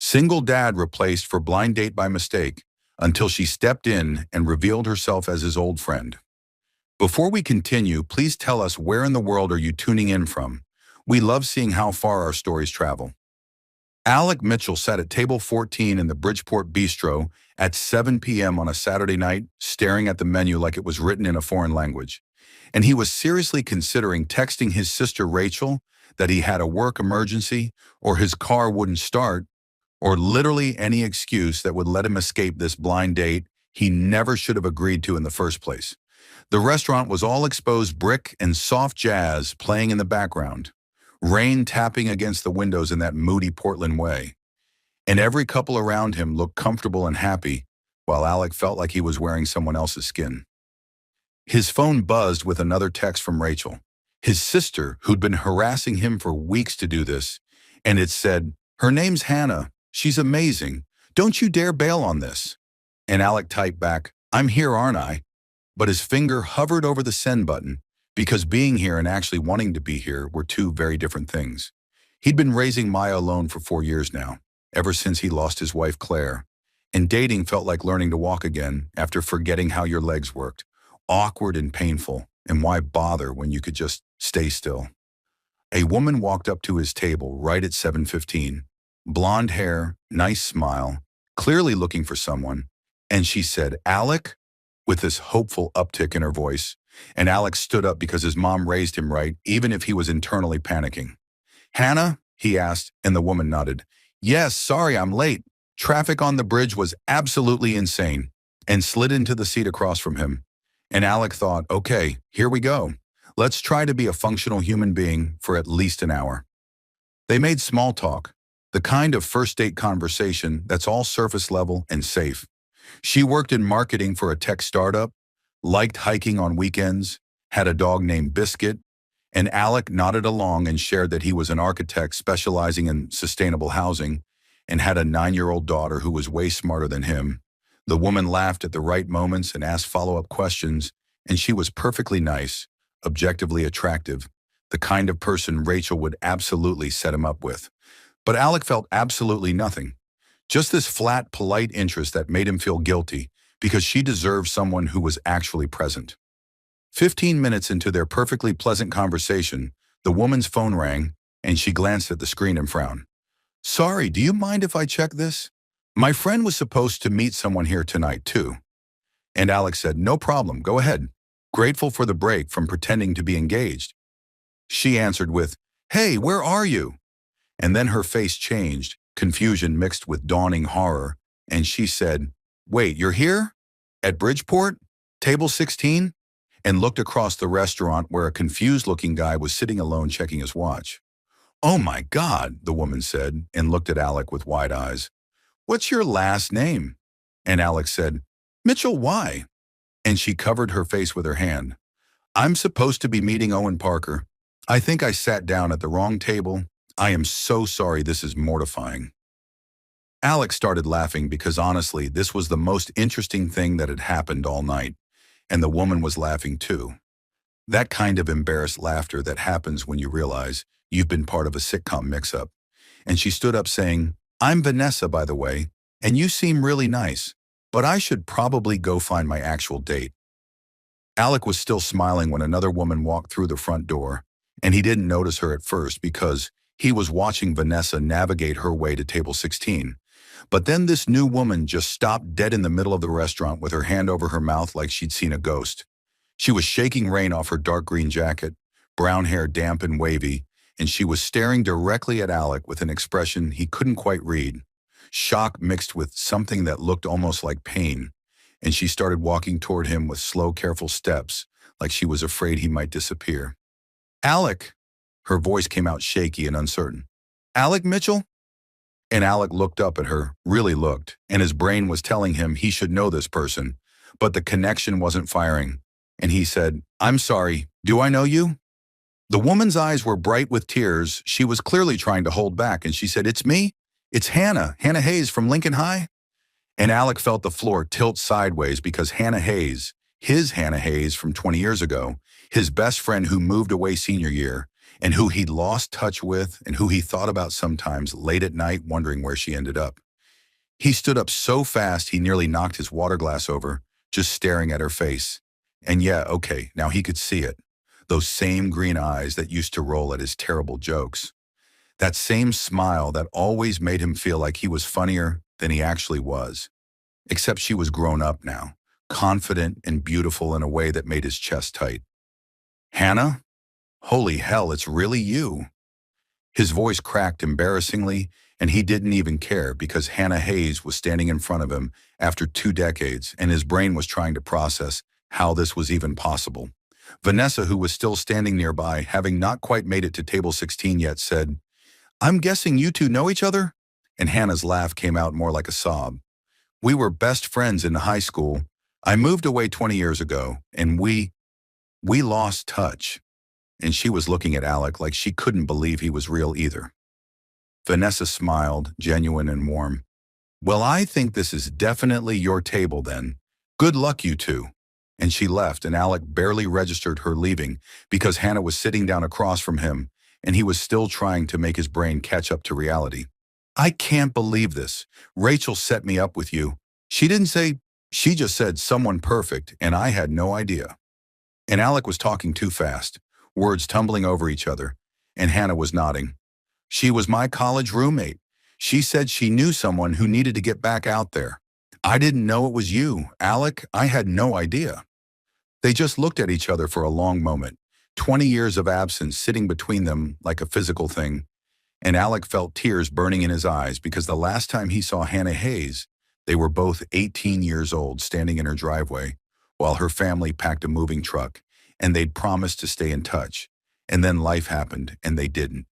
Single dad replaced for blind date by mistake until she stepped in and revealed herself as his old friend. Before we continue, please tell us where in the world are you tuning in from? We love seeing how far our stories travel. Alec Mitchell sat at table 14 in the Bridgeport Bistro at 7 p.m. on a Saturday night, staring at the menu like it was written in a foreign language. And he was seriously considering texting his sister Rachel that he had a work emergency, or his car wouldn't start, or literally any excuse that would let him escape this blind date he never should have agreed to in the first place. The restaurant was all exposed brick and soft jazz playing in the background, rain tapping against the windows in that moody Portland way. And every couple around him looked comfortable and happy, while Alec felt like he was wearing someone else's skin. His phone buzzed with another text from Rachel, his sister, who'd been harassing him for weeks to do this, and it said, "Her name's Hannah. She's amazing. Don't you dare bail on this." And Alec typed back, "I'm here, aren't I?" But his finger hovered over the send button, because being here and actually wanting to be here were two very different things. He'd been raising Maya alone for 4 years now, ever since he lost his wife Claire. And dating felt like learning to walk again after forgetting how your legs worked. Awkward and painful, and why bother when you could just stay still? A woman walked up to his table right at 7:15. Blonde hair, nice smile, clearly looking for someone. And she said, "Alec?" with this hopeful uptick in her voice. And Alec stood up because his mom raised him right, even if he was internally panicking. "Hannah?" he asked, and the woman nodded. "Yes, sorry I'm late. Traffic on the bridge was absolutely insane," and slid into the seat across from him. And Alec thought, okay, here we go. Let's try to be a functional human being for at least an hour. They made small talk, the kind of first date conversation that's all surface level and safe. She worked in marketing for a tech startup, liked hiking on weekends, had a dog named Biscuit, and Alec nodded along and shared that he was an architect specializing in sustainable housing and had a 9-year-old daughter who was way smarter than him. The woman laughed at the right moments and asked follow-up questions, and she was perfectly nice, objectively attractive, the kind of person Rachel would absolutely set him up with. But Alec felt absolutely nothing. Just this flat, polite interest that made him feel guilty because she deserved someone who was actually present. 15 minutes into their perfectly pleasant conversation, the woman's phone rang, and she glanced at the screen and frowned. "Sorry, do you mind if I check this? My friend was supposed to meet someone here tonight, too." And Alex said, "No problem, go ahead. Grateful for the break from pretending to be engaged." She answered with, "Hey, where are you?" And then her face changed, confusion mixed with dawning horror, and she said, "Wait, you're here? At Bridgeport? Table 16? And looked across the restaurant where a confused-looking guy was sitting alone checking his watch. "Oh my God," the woman said, and looked at Alec with wide eyes. "What's your last name?" And Alex said, "Mitchell, why?" And she covered her face with her hand. "I'm supposed to be meeting Owen Parker. I think I sat down at the wrong table. I am so sorry, this is mortifying." Alex started laughing because honestly, this was the most interesting thing that had happened all night. And the woman was laughing too. That kind of embarrassed laughter that happens when you realize you've been part of a sitcom mix-up. And she stood up saying, "I'm Vanessa, by the way, and you seem really nice, but I should probably go find my actual date." Alec was still smiling when another woman walked through the front door, and he didn't notice her at first because he was watching Vanessa navigate her way to table 16. But then this new woman just stopped dead in the middle of the restaurant with her hand over her mouth like she'd seen a ghost. She was shaking rain off her dark green jacket, brown hair damp and wavy, and she was staring directly at Alec with an expression he couldn't quite read. Shock mixed with something that looked almost like pain, and she started walking toward him with slow, careful steps, like she was afraid he might disappear. "Alec!" Her voice came out shaky and uncertain. "Alec Mitchell?" And Alec looked up at her, really looked, and his brain was telling him he should know this person, but the connection wasn't firing. And he said, "I'm sorry, do I know you?" The woman's eyes were bright with tears. She was clearly trying to hold back, and she said, "It's me. It's Hannah Hayes from Lincoln High." And Alec felt the floor tilt sideways because Hannah Hayes, his Hannah Hayes from 20 years ago, his best friend who moved away senior year, and who he'd lost touch with and who he thought about sometimes late at night wondering where she ended up. He stood up so fast he nearly knocked his water glass over, just staring at her face. And yeah, okay, now he could see it. Those same green eyes that used to roll at his terrible jokes. That same smile that always made him feel like he was funnier than he actually was. Except she was grown up now, confident and beautiful in a way that made his chest tight. Hannah? Holy hell, it's really you. His voice cracked embarrassingly, and he didn't even care because Hannah Hayes was standing in front of him after 2 decades, and his brain was trying to process how this was even possible. Vanessa, who was still standing nearby, having not quite made it to table 16 yet, said, "I'm guessing you two know each other?" And Hannah's laugh came out more like a sob. "We were best friends in high school. I moved away 20 years ago, and we lost touch." And she was looking at Alec like she couldn't believe he was real either. Vanessa smiled, genuine and warm. "Well, I think this is definitely your table then. Good luck, you two." And she left, and Alec barely registered her leaving because Hannah was sitting down across from him, and he was still trying to make his brain catch up to reality. "I can't believe this. Rachel set me up with you. She didn't say, she just said someone perfect, and I had no idea." And Alec was talking too fast, words tumbling over each other, and Hannah was nodding. "She was my college roommate. She said she knew someone who needed to get back out there. I didn't know it was you, Alec. I had no idea." They just looked at each other for a long moment, 20 years of absence sitting between them like a physical thing, and Alec felt tears burning in his eyes because the last time he saw Hannah Hayes, they were both 18 years old standing in her driveway while her family packed a moving truck, and they'd promised to stay in touch. And then life happened, and they didn't.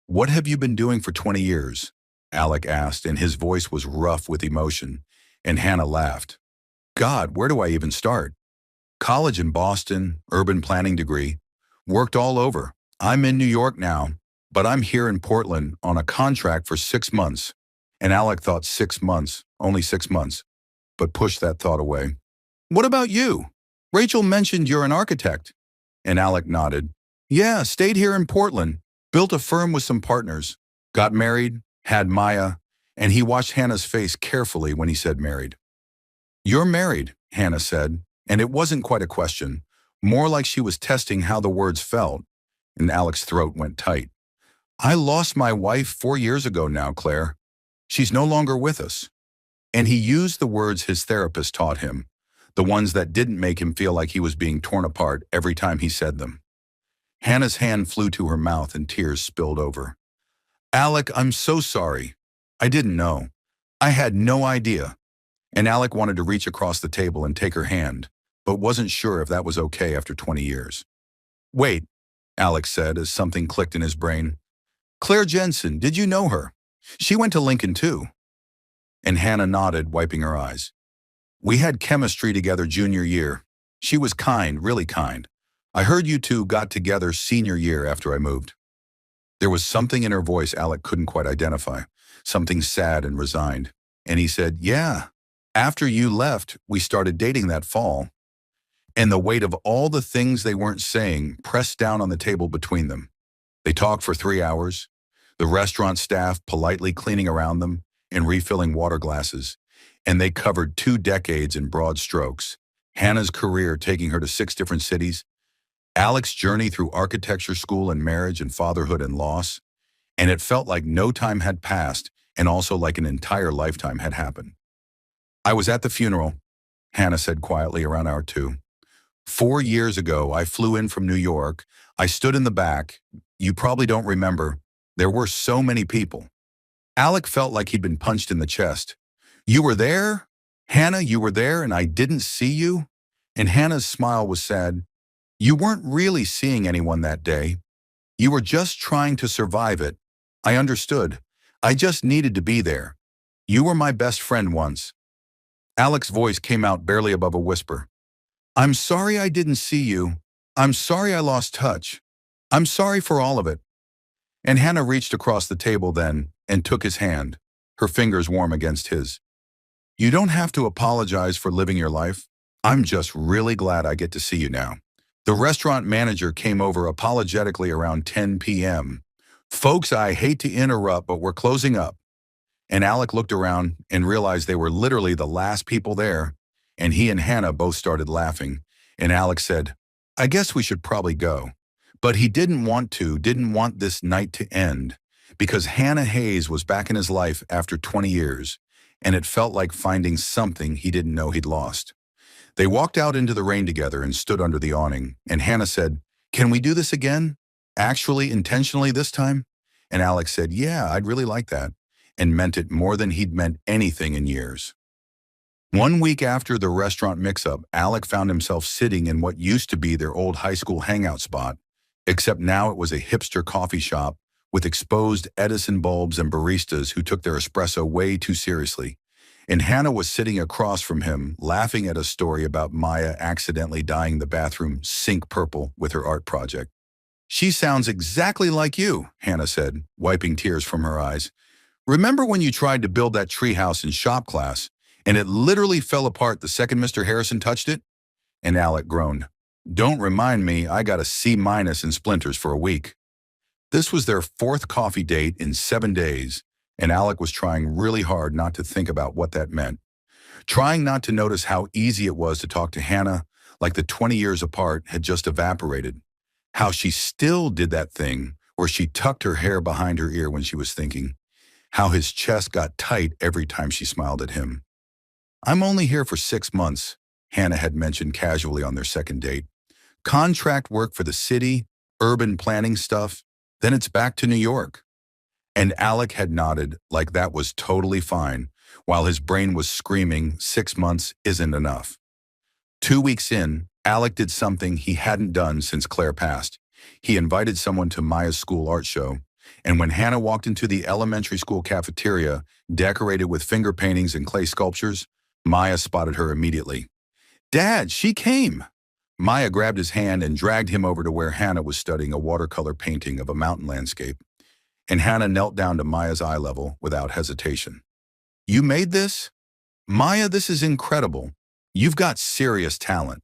"What have you been doing for 20 years?" Alec asked, and his voice was rough with emotion, and Hannah laughed. "God, where do I even start? College in Boston, urban planning degree, worked all over. I'm in New York now, but I'm here in Portland on a contract for 6 months." And Alec thought 6 months, only 6 months, but pushed that thought away. "What about you? Rachel mentioned you're an architect." And Alec nodded. "Yeah, stayed here in Portland, built a firm with some partners, got married, had Maya," and he watched Hannah's face carefully when he said married. "You're married," Hannah said, and it wasn't quite a question, more like she was testing how the words felt, and Alec's throat went tight. "I lost my wife 4 years ago now, Claire. She's no longer with us." And he used the words his therapist taught him, the ones that didn't make him feel like he was being torn apart every time he said them. Hannah's hand flew to her mouth and tears spilled over. "Alec, I'm so sorry. I didn't know. I had no idea." And Alec wanted to reach across the table and take her hand, but wasn't sure if that was okay after 20 years. "Wait," Alec said as something clicked in his brain. "Claire Jensen, did you know her? She went to Lincoln too." And Hannah nodded, wiping her eyes. "We had chemistry together junior year. She was kind, really kind. I heard you two got together senior year after I moved." There was something in her voice Alec couldn't quite identify, something sad and resigned. And he said, "Yeah, after you left, we started dating that fall." And the weight of all the things they weren't saying pressed down on the table between them. They talked for 3 hours, the restaurant staff politely cleaning around them and refilling water glasses, and they covered 2 decades in broad strokes. Hannah's career taking her to 6 different cities, Alec's journey through architecture school and marriage and fatherhood and loss, and it felt like no time had passed and also like an entire lifetime had happened. "I was at the funeral," Hannah said quietly around hour 2. 4 years ago, I flew in from New York. I stood in the back. You probably don't remember. There were so many people. Alec felt like he'd been punched in the chest. "You were there? Hannah, you were there and I didn't see you?" And Hannah's smile was sad. "You weren't really seeing anyone that day. You were just trying to survive it. I understood. I just needed to be there. You were my best friend once." Alec's voice came out barely above a whisper. "I'm sorry I didn't see you. I'm sorry I lost touch. I'm sorry for all of it." And Hannah reached across the table then and took his hand, her fingers warm against his. "You don't have to apologize for living your life. I'm just really glad I get to see you now. The restaurant manager came over apologetically around 10 p.m. "Folks, I hate to interrupt, but we're closing up." And Alec looked around and realized they were literally the last people there, and he and Hannah both started laughing, and Alec said, "I guess we should probably go." But he didn't want this night to end, because Hannah Hayes was back in his life after 20 years, and it felt like finding something he didn't know he'd lost. They walked out into the rain together and stood under the awning, and Hannah said, "Can we do this again? Actually, intentionally this time?" And Alex said, "Yeah, I'd really like that," and meant it more than he'd meant anything in years. One week after the restaurant mix-up, Alec found himself sitting in what used to be their old high school hangout spot, except now it was a hipster coffee shop with exposed Edison bulbs and baristas who took their espresso way too seriously. And Hannah was sitting across from him, laughing at a story about Maya accidentally dyeing the bathroom sink purple with her art project. "She sounds exactly like you," Hannah said, wiping tears from her eyes. "Remember when you tried to build that treehouse in shop class, and it literally fell apart the second Mr. Harrison touched it?" And Alec groaned. "Don't remind me, I got a C- in splinters for a week." This was their fourth coffee date in 7 days, and Alec was trying really hard not to think about what that meant. Trying not to notice how easy it was to talk to Hannah, like the 20 years apart had just evaporated. How she still did that thing where she tucked her hair behind her ear when she was thinking. How his chest got tight every time she smiled at him. "I'm only here for 6 months," Hannah had mentioned casually on their second date. "Contract work for the city, urban planning stuff, then it's back to New York." And Alec had nodded like that was totally fine, while his brain was screaming 6 months isn't enough. 2 weeks in, Alec did something he hadn't done since Claire passed. He invited someone to Maya's school art show, and when Hannah walked into the elementary school cafeteria, decorated with finger paintings and clay sculptures, Maya spotted her immediately. "Dad, she came!" Maya grabbed his hand and dragged him over to where Hannah was studying a watercolor painting of a mountain landscape. And Hannah knelt down to Maya's eye level without hesitation. "You made this? Maya, this is incredible. You've got serious talent."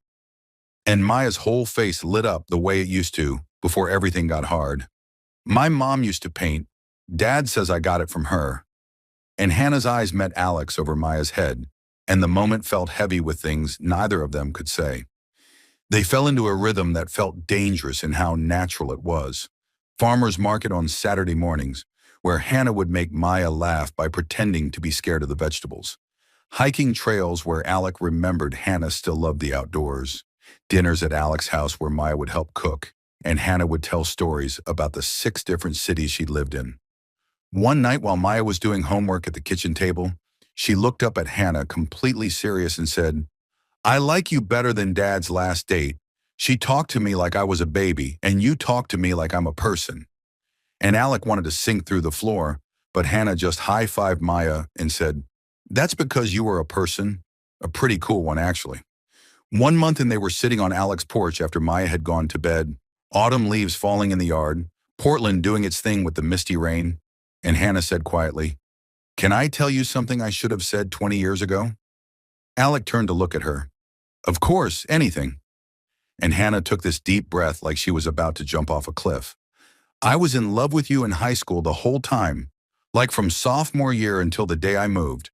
And Maya's whole face lit up the way it used to before everything got hard. "My mom used to paint. Dad says I got it from her." And Hannah's eyes met Alex over Maya's head, and the moment felt heavy with things neither of them could say. They fell into a rhythm that felt dangerous in how natural it was. Farmers market on Saturday mornings, where Hannah would make Maya laugh by pretending to be scared of the vegetables. Hiking trails where Alec remembered Hannah still loved the outdoors. Dinners at Alec's house where Maya would help cook, and Hannah would tell stories about the 6 different cities she'd lived in. One night while Maya was doing homework at the kitchen table, she looked up at Hannah completely serious and said, "I like you better than Dad's last date. She talked to me like I was a baby, and you talked to me like I'm a person." And Alec wanted to sink through the floor, but Hannah just high-fived Maya and said, "That's because you were a person. A pretty cool one, actually." 1 month and they were sitting on Alec's porch after Maya had gone to bed, autumn leaves falling in the yard, Portland doing its thing with the misty rain, and Hannah said quietly, "Can I tell you something I should have said 20 years ago?" Alec turned to look at her. "Of course, anything." And Hannah took this deep breath like she was about to jump off a cliff. "I was in love with you in high school the whole time, like from sophomore year until the day I moved.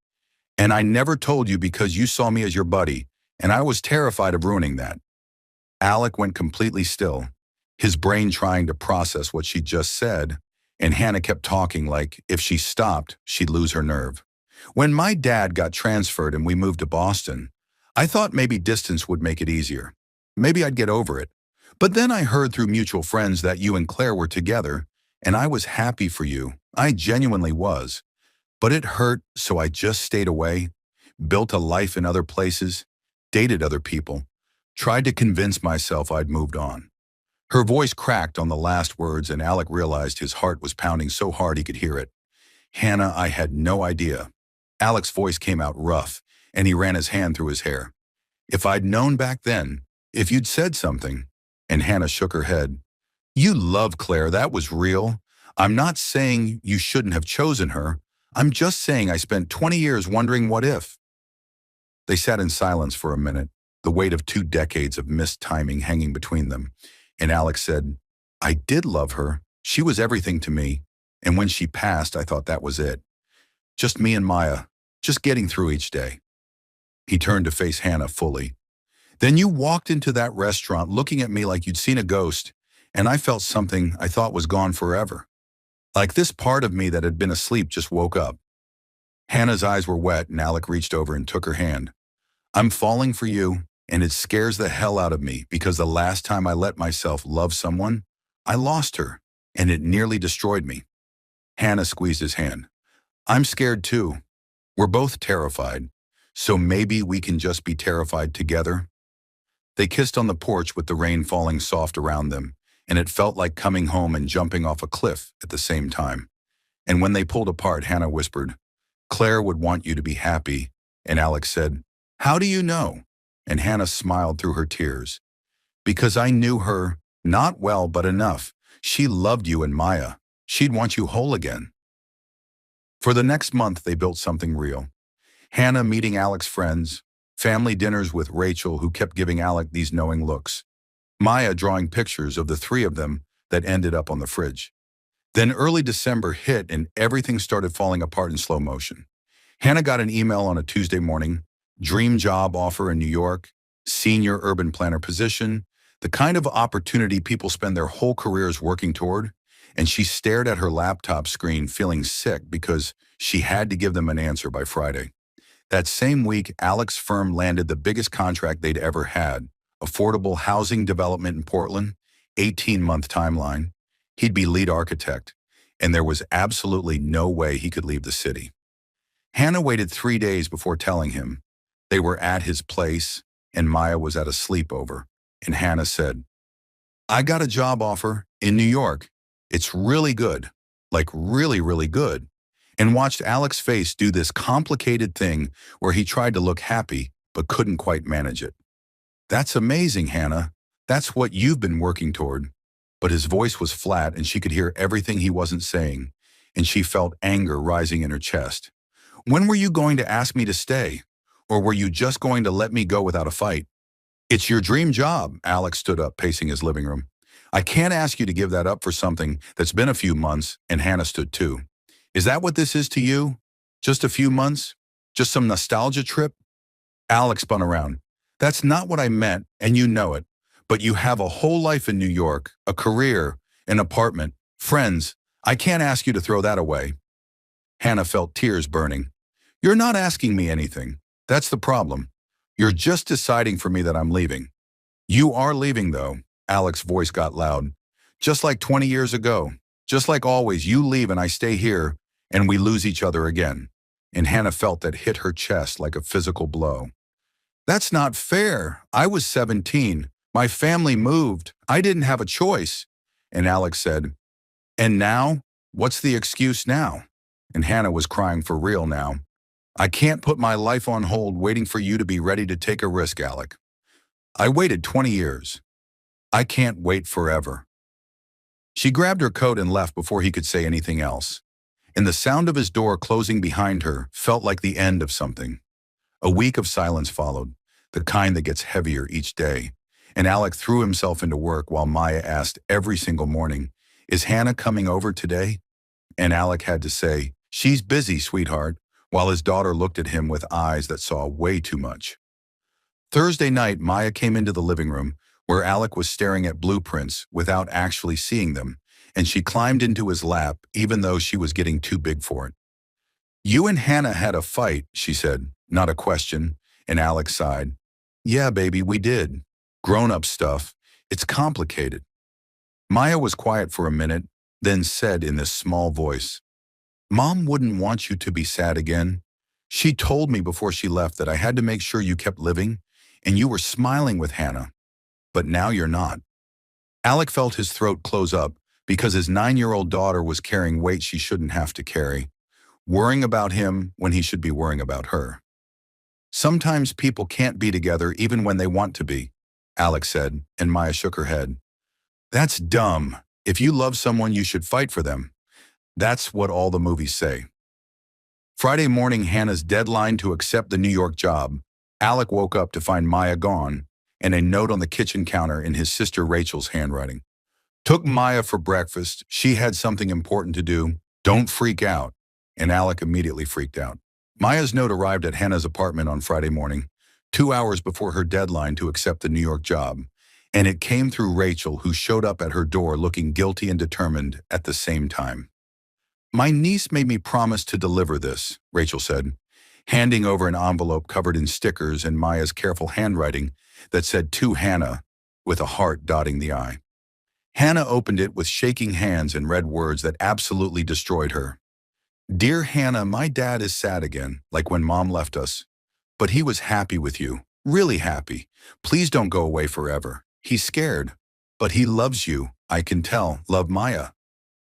And I never told you because you saw me as your buddy, and I was terrified of ruining that." Alec went completely still, his brain trying to process what she just said, and Hannah kept talking like if she stopped, she'd lose her nerve. "When my dad got transferred and we moved to Boston, I thought maybe distance would make it easier. Maybe I'd get over it. But then I heard through mutual friends that you and Claire were together, and I was happy for you. I genuinely was. But it hurt, so I just stayed away, built a life in other places, dated other people, tried to convince myself I'd moved on." Her voice cracked on the last words, and Alec realized his heart was pounding so hard he could hear it. "Hannah, I had no idea." Alec's voice came out rough, and he ran his hand through his hair. "If I'd known back then, if you'd said something." And Hannah shook her head. "You loved Claire, that was real. I'm not saying you shouldn't have chosen her. I'm just saying I spent 20 years wondering what if." They sat in silence for a minute, the weight of 2 decades of missed timing hanging between them. And Alex said, I did love her. She was everything to me. And when she passed, I thought that was it. Just me and Maya, just getting through each day. He turned to face Hannah fully. Then you walked into that restaurant looking at me like you'd seen a ghost, and I felt something I thought was gone forever. Like this part of me that had been asleep just woke up. Hannah's eyes were wet, and Alec reached over and took her hand. I'm falling for you, and it scares the hell out of me because the last time I let myself love someone, I lost her, and it nearly destroyed me. Hannah squeezed his hand. I'm scared too. We're both terrified, so maybe we can just be terrified together. They kissed on the porch with the rain falling soft around them, and it felt like coming home and jumping off a cliff at the same time. And when they pulled apart, Hannah whispered, Claire would want you to be happy, and Alex said, How do you know? And Hannah smiled through her tears. Because I knew her, not well but enough. She loved you and Maya. She'd want you whole again. For the next month, they built something real. Hannah meeting Alex's friends, family dinners with Rachel, who kept giving Alec these knowing looks. Maya drawing pictures of the three of them that ended up on the fridge. Then early December hit and everything started falling apart in slow motion. Hannah got an email on a Tuesday morning, dream job offer in New York, senior urban planner position, the kind of opportunity people spend their whole careers working toward, and she stared at her laptop screen feeling sick because she had to give them an answer by Friday. That same week, Alex's firm landed the biggest contract they'd ever had, affordable housing development in Portland, 18-month timeline. He'd be lead architect, and there was absolutely no way he could leave the city. Hannah waited 3 days before telling him. They were at his place, and Maya was at a sleepover, and Hannah said, I got a job offer in New York. It's really good, like really, really good, and watched Alex's face do this complicated thing where he tried to look happy but couldn't quite manage it. That's amazing, Hannah. That's what you've been working toward. But his voice was flat and she could hear everything he wasn't saying, and she felt anger rising in her chest. When were you going to ask me to stay? Or were you just going to let me go without a fight? It's your dream job, Alex stood up, pacing his living room. I can't ask you to give that up for something that's been a few months, and Hannah stood too. Is that what this is to you? Just a few months? Just some nostalgia trip? Alex spun around. That's not what I meant, and you know it. But you have a whole life in New York, a career, an apartment, friends. I can't ask you to throw that away. Hannah felt tears burning. You're not asking me anything. That's the problem. You're just deciding for me that I'm leaving. You are leaving, though. Alex's voice got loud. Just like 20 years ago. Just like always, you leave and I stay here, and we lose each other again. And Hannah felt that hit her chest like a physical blow. That's not fair. I was 17. My family moved. I didn't have a choice. And Alex said, And now? What's the excuse now? And Hannah was crying for real now. I can't put my life on hold waiting for you to be ready to take a risk, Alec. I waited 20 years. I can't wait forever. She grabbed her coat and left before he could say anything else. And the sound of his door closing behind her felt like the end of something. A week of silence followed, the kind that gets heavier each day. And Alec threw himself into work while Maya asked every single morning, Is Hannah coming over today? And Alec had to say, She's busy, sweetheart, while his daughter looked at him with eyes that saw way too much. Thursday night, Maya came into the living room where Alec was staring at blueprints without actually seeing them, and she climbed into his lap even though she was getting too big for it. You and Hannah had a fight, she said, not a question, and Alec sighed. Yeah, baby, we did. Grown-up stuff. It's complicated. Maya was quiet for a minute, then said in this small voice, Mom wouldn't want you to be sad again. She told me before she left that I had to make sure you kept living, and you were smiling with Hannah. But now you're not. Alec felt his throat close up because his 9-year-old daughter was carrying weight she shouldn't have to carry, worrying about him when he should be worrying about her. Sometimes people can't be together even when they want to be, Alex said, and Maya shook her head. That's dumb. If you love someone, you should fight for them. That's what all the movies say. Friday morning, Hannah's deadline to accept the New York job. Alec woke up to find Maya gone and a note on the kitchen counter in his sister Rachel's handwriting. Took Maya for breakfast. She had something important to do. Don't freak out. And Alec immediately freaked out. Maya's note arrived at Hannah's apartment on Friday morning, 2 hours before her deadline to accept the New York job. And it came through Rachel, who showed up at her door looking guilty and determined at the same time. My niece made me promise to deliver this, Rachel said, handing over an envelope covered in stickers and Maya's careful handwriting that said to Hannah, with a heart dotting the I. Hannah opened it with shaking hands and read words that absolutely destroyed her. Dear Hannah, my dad is sad again, like when Mom left us. But he was happy with you, really happy. Please don't go away forever. He's scared. But he loves you, I can tell. Love, Maya.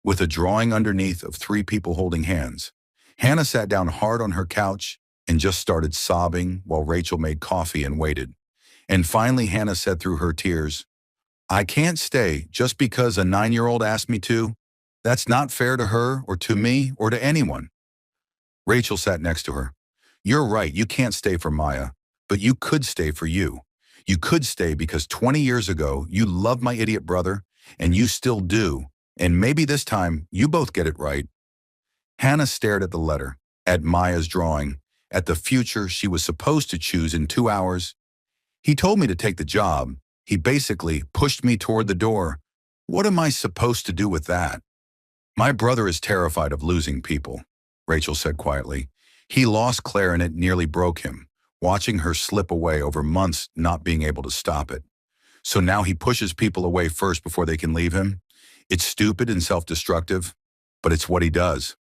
With a drawing underneath of 3 people holding hands. Hannah sat down hard on her couch and just started sobbing while Rachel made coffee and waited. And finally Hannah said through her tears, I can't stay just because a 9-year-old asked me to. That's not fair to her or to me or to anyone. Rachel sat next to her. You're right, you can't stay for Maya, but you could stay for you. You could stay because 20 years ago you loved my idiot brother, and you still do, and maybe this time you both get it right. Hannah stared at the letter, at Maya's drawing, at the future she was supposed to choose in 2 hours. He told me to take the job. He basically pushed me toward the door. What am I supposed to do with that? My brother is terrified of losing people, Rachel said quietly. He lost Claire and it nearly broke him, watching her slip away over months not being able to stop it. So now he pushes people away first before they can leave him. It's stupid and self-destructive, but it's what he does.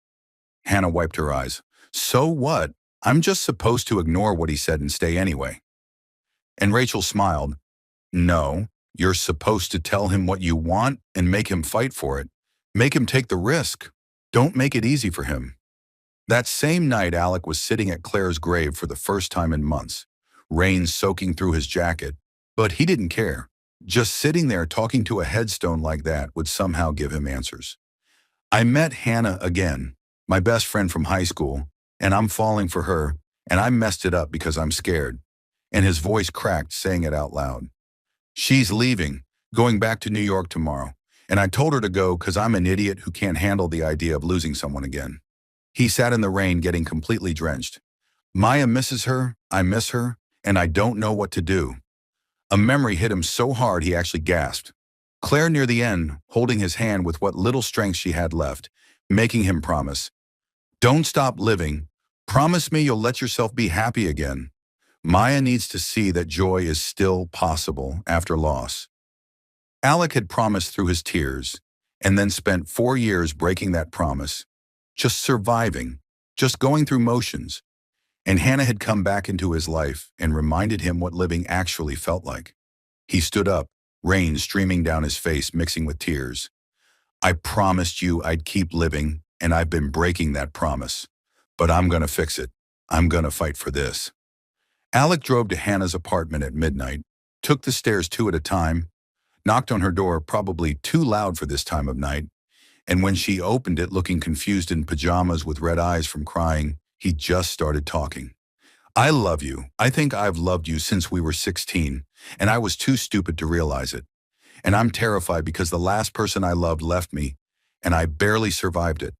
Hannah wiped her eyes. So what? I'm just supposed to ignore what he said and stay anyway. And Rachel smiled. No, you're supposed to tell him what you want and make him fight for it. Make him take the risk. Don't make it easy for him. That same night, Alec was sitting at Claire's grave for the first time in months, rain soaking through his jacket, but he didn't care. Just sitting there talking to a headstone like that would somehow give him answers. I met Hannah again, my best friend from high school, and I'm falling for her, and I messed it up because I'm scared. And his voice cracked, saying it out loud. She's leaving, going back to New York tomorrow, and I told her to go because I'm an idiot who can't handle the idea of losing someone again. He sat in the rain getting completely drenched. Maya misses her, I miss her, and I don't know what to do. A memory hit him so hard he actually gasped. Claire near the end, holding his hand with what little strength she had left, making him promise. Don't stop living. Promise me you'll let yourself be happy again. Maya needs to see that joy is still possible after loss. Alec had promised through his tears, and then spent 4 years breaking that promise, just surviving, just going through motions. And Hannah had come back into his life and reminded him what living actually felt like. He stood up, rain streaming down his face mixing with tears. I promised you I'd keep living, and I've been breaking that promise. But I'm gonna fix it. I'm gonna fight for this. Alec drove to Hannah's apartment at midnight, took the stairs 2 at a time, knocked on her door probably too loud for this time of night, and when she opened it looking confused in pajamas with red eyes from crying, he just started talking. I love you. I think I've loved you since we were 16, and I was too stupid to realize it. And I'm terrified because the last person I loved left me, and I barely survived it.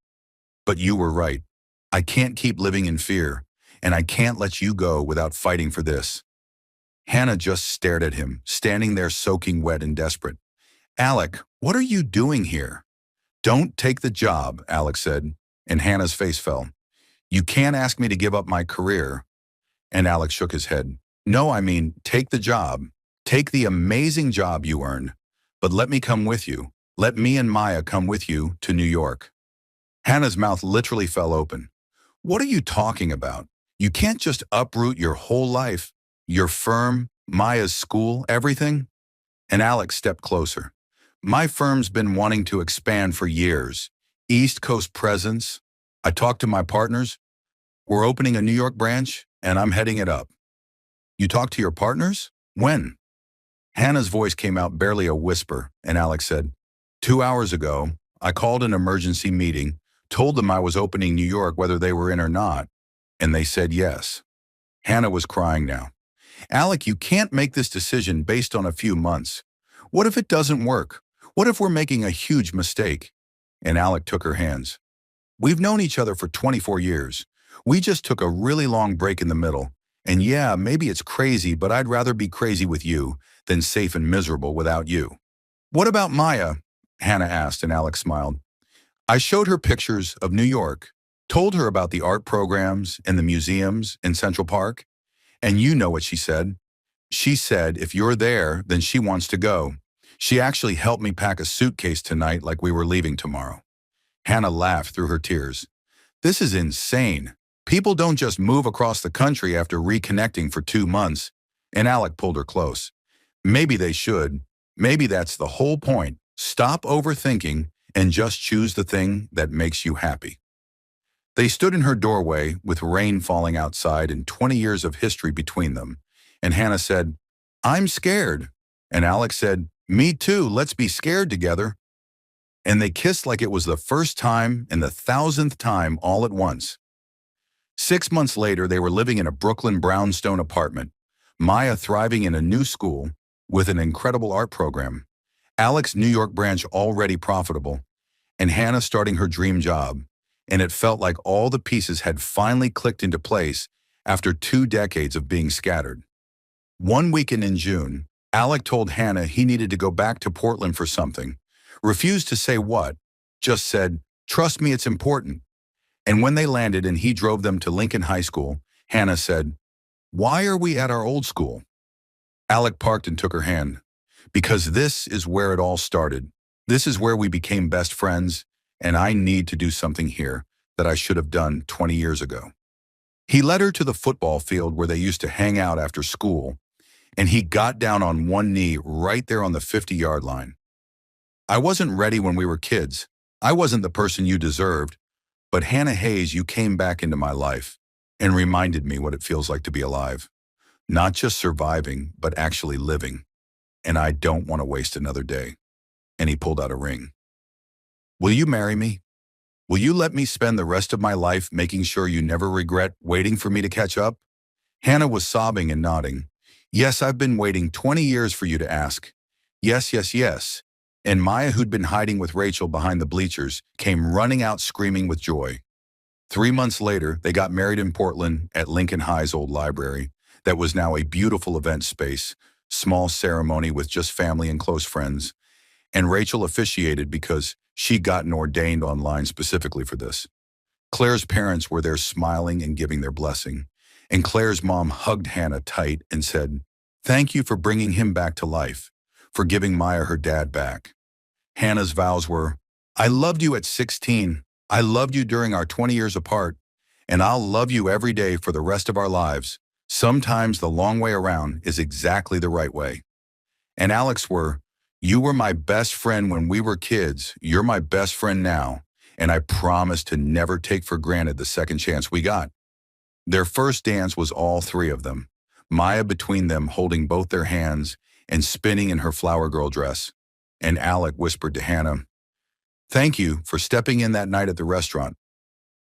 But you were right. I can't keep living in fear, and I can't let you go without fighting for this. Hannah just stared at him, standing there soaking wet and desperate. Alec, what are you doing here? Don't take the job, Alec said, and Hannah's face fell. You can't ask me to give up my career. And Alec shook his head. No, I mean, take the job. Take the amazing job you earned. But let me come with you. Let me and Maya come with you to New York. Hannah's mouth literally fell open. What are you talking about? You can't just uproot your whole life, your firm, Maya's school, everything. And Alec stepped closer. My firm's been wanting to expand for years. East Coast presence. I talked to my partners. We're opening a New York branch, and I'm heading it up. You talked to your partners? When? Hannah's voice came out barely a whisper, and Alec said, 2 hours ago, I called an emergency meeting, told them I was opening New York whether they were in or not, and they said yes. Hannah was crying now. Alec, you can't make this decision based on a few months. What if it doesn't work? What if we're making a huge mistake? And Alec took her hands. We've known each other for 24 years. We just took a really long break in the middle. And yeah, maybe it's crazy, but I'd rather be crazy with you than safe and miserable without you. What about Maya? Hannah asked, and Alex smiled. I showed her pictures of New York, told her about the art programs and the museums in Central Park, and you know what she said. She said if you're there, then she wants to go. She actually helped me pack a suitcase tonight like we were leaving tomorrow. Hannah laughed through her tears. This is insane. People don't just move across the country after reconnecting for 2 months. And Alec pulled her close. Maybe they should. Maybe that's the whole point. Stop overthinking and just choose the thing that makes you happy. They stood in her doorway with rain falling outside and 20 years of history between them. And Hannah said, I'm scared. And Alex said, me too, let's be scared together. And they kissed like it was the first time and the 1,000th time all at once. 6 months later, they were living in a Brooklyn brownstone apartment, Maya thriving in a new school with an incredible art program, Alex's New York branch already profitable, and Hannah starting her dream job. And it felt like all the pieces had finally clicked into place after 2 decades of being scattered. One weekend in June, Alec told Hannah he needed to go back to Portland for something, refused to say what, just said, trust me, it's important. And when they landed and he drove them to Lincoln High School, Hannah said, why are we at our old school? Alec parked and took her hand. Because this is where it all started. This is where we became best friends, and I need to do something here that I should have done 20 years ago. He led her to the football field where they used to hang out after school, and he got down on one knee right there on the 50-yard line. I wasn't ready when we were kids. I wasn't the person you deserved, but Hannah Hayes, you came back into my life and reminded me what it feels like to be alive. Not just surviving, but actually living. And I don't want to waste another day. And he pulled out a ring. Will you marry me? Will you let me spend the rest of my life making sure you never regret waiting for me to catch up? Hannah was sobbing and nodding. Yes, I've been waiting 20 years for you to ask. Yes, yes, yes. And Maya, who'd been hiding with Rachel behind the bleachers, came running out screaming with joy. 3 months later, they got married in Portland at Lincoln High's old library that was now a beautiful event space, small ceremony with just family and close friends. And Rachel officiated because she'd gotten ordained online specifically for this. Claire's parents were there smiling and giving their blessing. And Claire's mom hugged Hannah tight and said, thank you for bringing him back to life, for giving Maya her dad back. Hannah's vows were, I loved you at 16. I loved you during our 20 years apart. And I'll love you every day for the rest of our lives. Sometimes the long way around is exactly the right way. And Alex were, you were my best friend when we were kids. You're my best friend now. And I promise to never take for granted the second chance we got. Their first dance was all 3 of them, Maya between them holding both their hands and spinning in her flower girl dress. And Alec whispered to Hannah, thank you for stepping in that night at the restaurant.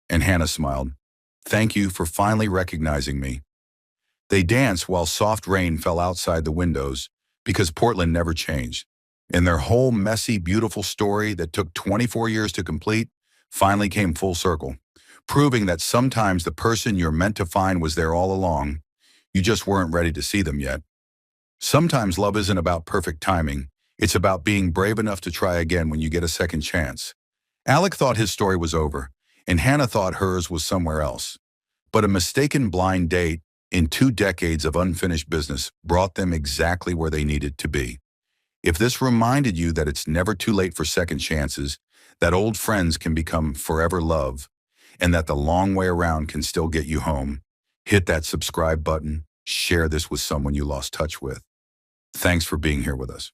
And Hannah smiled, thank you for finally recognizing me. They danced while soft rain fell outside the windows because Portland never changed. And their whole messy, beautiful story that took 24 years to complete finally came full circle, proving that sometimes the person you're meant to find was there all along. You just weren't ready to see them yet. Sometimes love isn't about perfect timing. It's about being brave enough to try again when you get a second chance. Alec thought his story was over, and Hannah thought hers was somewhere else. But a mistaken blind date in 2 decades of unfinished business brought them exactly where they needed to be. If this reminded you that it's never too late for second chances, that old friends can become forever love, and that the long way around can still get you home, hit that subscribe button, share this with someone you lost touch with. Thanks for being here with us.